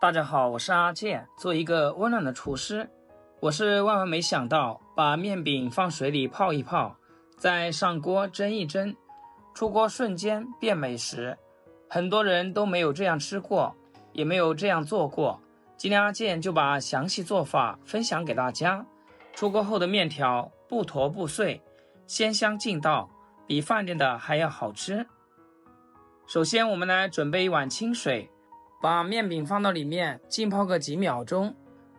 大家好，我是阿健，做一個溫暖的廚師。我是萬萬沒想到，把麵餅放水裡泡一泡，再上鍋蒸一蒸，出鍋瞬間變美食。很多人都沒有這樣吃過，也沒有這樣做過。今天阿健就把詳細做法分享給大家。出鍋後的麵條不坨不碎，鮮香勁道，比飯店的還要好吃。首先我們來準備一碗清水，把麵餅放到裡面浸泡個幾秒鐘，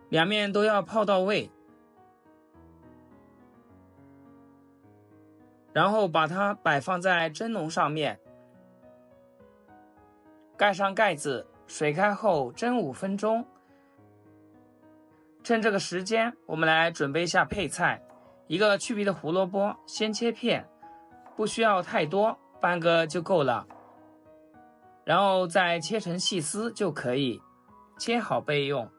兩面都要泡到位。然後把它擺放在蒸籠上面，蓋上蓋子，水開後蒸5分鐘。趁這個時間，我們來準備一下配菜。一個去皮的胡蘿蔔先切片，不需要太多，半個就夠了。然後再切成細絲就可以，切好備用。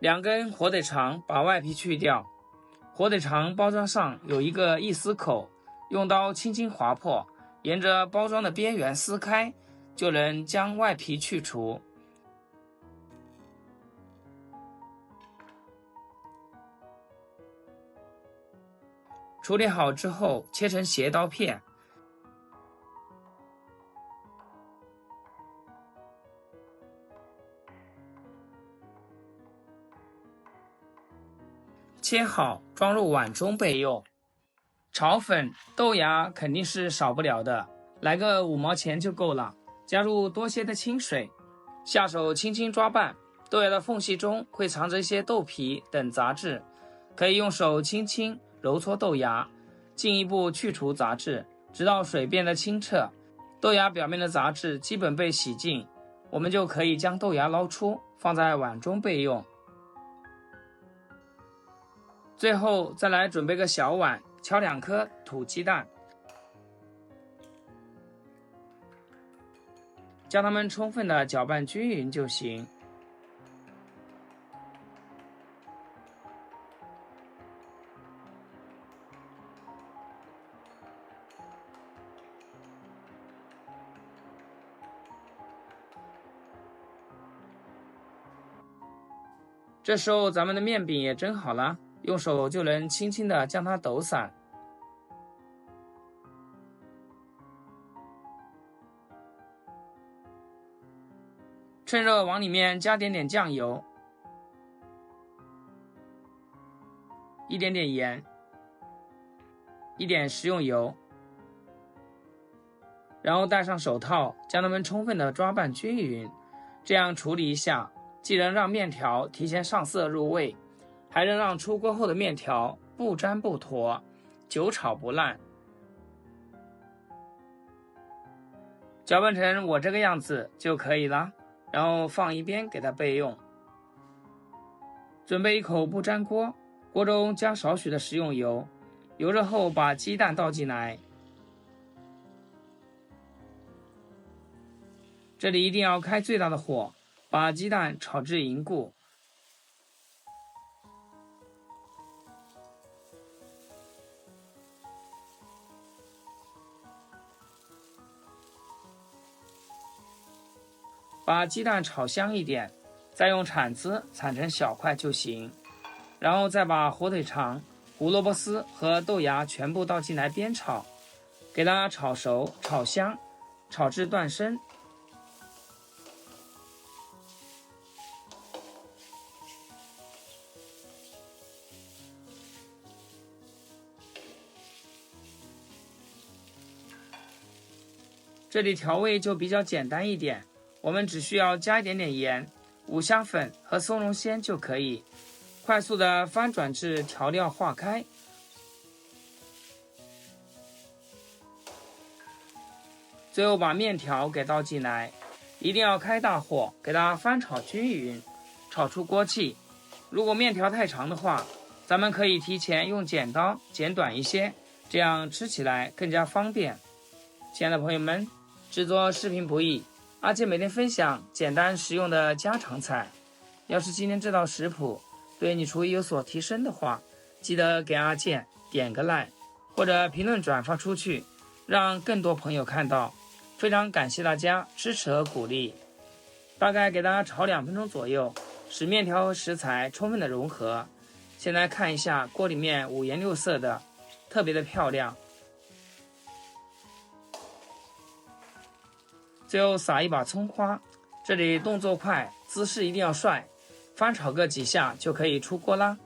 2根火腿腸，把外皮去掉。火腿肠包裝上有一個溢絲口，用刀輕輕劃破，沿着包裝的邊緣撕開，就能將外皮去除。處理好之後，切成斜刀片。切好，装入碗中備用。炒粉、豆芽肯定是少不了的，來個5毛錢就夠了。加入多些的清水，下手輕輕抓拌，豆芽的縫隙中會藏着一些豆皮等雜質，可以用手輕輕揉搓豆芽，進一步去除雜質，直到水變得清澈，豆芽表面的雜質基本被洗淨，我們就可以將豆芽撈出，放在碗中備用。最後再來準備個小碗，敲2顆土雞蛋，將它們充分的攪拌均勻就行。這時候咱們的麵餅也蒸好了，用手就能輕輕地將它抖散。趁熱往裡面加點點醬油，一點點鹽，一點食用油，然後戴上手套，將它們充分的抓拌均勻。這樣處理一下，既能讓麵條提前上色入味，還能讓出鍋後的麵條不粘不坨，久炒不爛。攪拌成我這個樣子就可以了，然後放一邊給它備用。準備一口不粘鍋，鍋中加少許的食用油，油熱後把雞蛋倒進來。這裡一定要開最大的火，把雞蛋炒至凝固。把鸡蛋炒香一點，再用鏟子鏟成小塊就行。然後再把火腿腸、胡蘿蔔絲和豆芽全部倒進來煸炒，給它炒熟、炒香，炒至斷生。這裡調味就比較簡單一點，我們只需要加一點點鹽、五香粉和松茸鮮就可以，快速的翻轉至調料化開。最後把麵條給倒進來，一定要開大火，給它翻炒均勻，炒出鍋氣。如果麵條太長的話，咱們可以提前用剪刀剪短一些，這樣吃起來更加方便。親愛的朋友們，制作視頻不易，阿健每天分享簡單實用的家常菜，要是今天這道食譜對你廚藝有所提升的話，記得給阿健點個讚，或者評論轉發出去，讓更多朋友看到。非常感謝大家支持和鼓勵。大概給大家炒2分鐘左右，使麵條和食材充分的融合。现在看一下鍋裡面五顏六色的，特別的漂亮。最後撒一把蔥花，這裡動作快，姿勢一定要帥，翻炒個幾下就可以出鍋啦。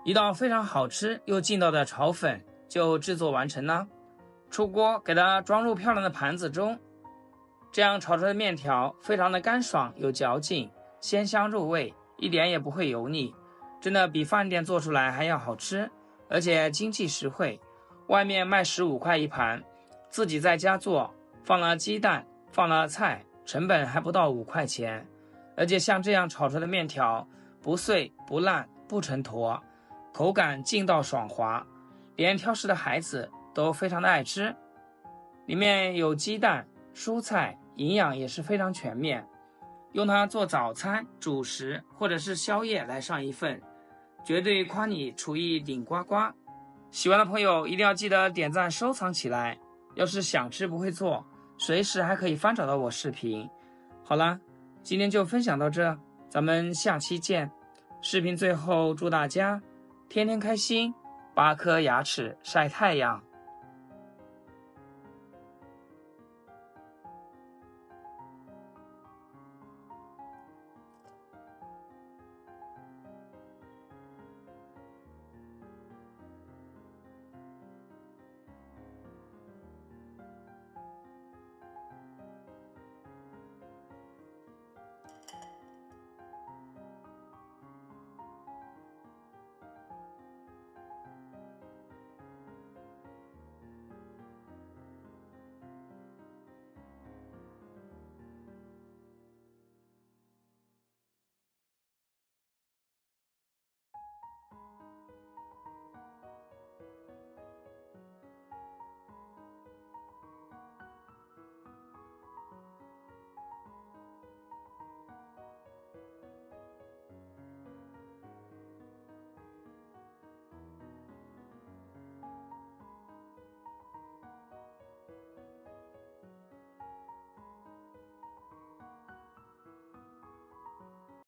一道非常好吃又劲道的炒粉就制作完成了。出鍋給它裝入漂亮的盤子中，這樣炒出來的麵條非常的乾爽有嚼勁，鮮香入味，一點也不會油膩，真的比飯店做出來還要好吃，而且經濟實惠。外面賣15塊一盤，自己在家做，放了雞蛋，放了菜，成本還不到5塊錢。而且像這樣炒出來的麵條不碎不爛不成坨，口感勁道爽滑，連挑食的孩子都非常的愛吃。裡面有雞蛋、蔬菜，營養也是非常全面，用它做早餐、主食或者是宵夜來上一份，絕對誇你廚藝頂呱呱。喜歡的朋友一定要記得點讚收藏起來，要是想吃不會做，隨時還可以翻找到我視頻。好啦，今天就分享到這，咱們下期見。視頻最後祝大家天天開心，8顆牙齒曬太陽。